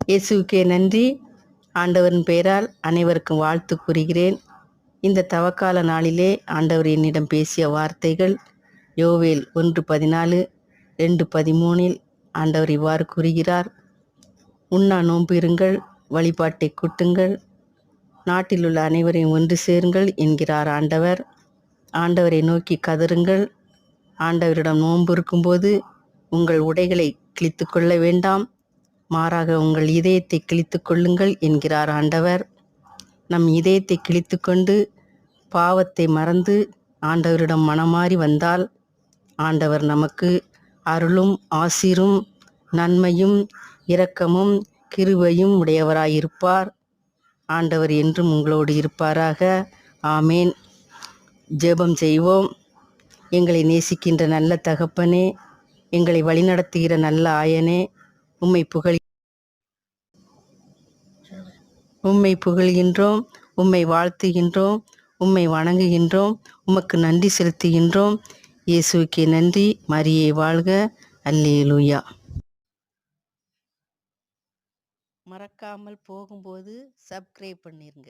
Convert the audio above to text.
இயேசுவுக்கே நன்றி. ஆண்டவரின் பெயரால் அனைவருக்கும் வாழ்த்து கூறுகிறேன். இந்த தவக்கால நாளிலே ஆண்டவர் என்னிடம் பேசிய வார்த்தைகள் யோவேல் 1:14, 2:13 ஆண்டவர் இவ்வாறு கூறுகிறார். உண்ணா நோன்பு இருங்கள், வழிபாட்டை கூட்டுங்கள், நாட்டில் உள்ள அனைவரையும் ஒன்று சேருங்கள் என்கிறார் ஆண்டவர். ஆண்டவரை நோக்கி கதறுங்கள். ஆண்டவரிடம் நோன்பு இருக்கும்போது உங்கள் உடைகளை கிழித்து கொள்ள வேண்டாம், மாறாக உங்கள் இதயத்தை கிழித்து கொள்ளுங்கள் என்கிறார் ஆண்டவர். நம் இதயத்தை கிழித்து கொண்டு பாவத்தை மறந்து ஆண்டவரிடம் மனமாறி வந்தால் ஆண்டவர் நமக்கு அருளும் ஆசீரும் நன்மையும் இரக்கமும் கிருபையும் உடையவராயிருப்பார். ஆண்டவர் என்றும் உங்களோடு இருப்பாராக. ஆமேன். ஜெபம் செய்வோம். எங்களை நேசிக்கின்ற நல்ல தகப்பனே, எங்களை வழிநடத்துகிற நல்ல ஆயனே, உம்மை புகழ்கின்றோம், உம்மை வாழ்த்துகின்றோம், உம்மை வணங்குகின்றோம், உமக்கு நன்றி செலுத்துகின்றோம். இயேசுவுக்கே நன்றி. மரியே வாழ்க. அல்லேலூயா. மறக்காமல் போகும்போது சப்ஸ்கிரைப் பண்ணிருங்க.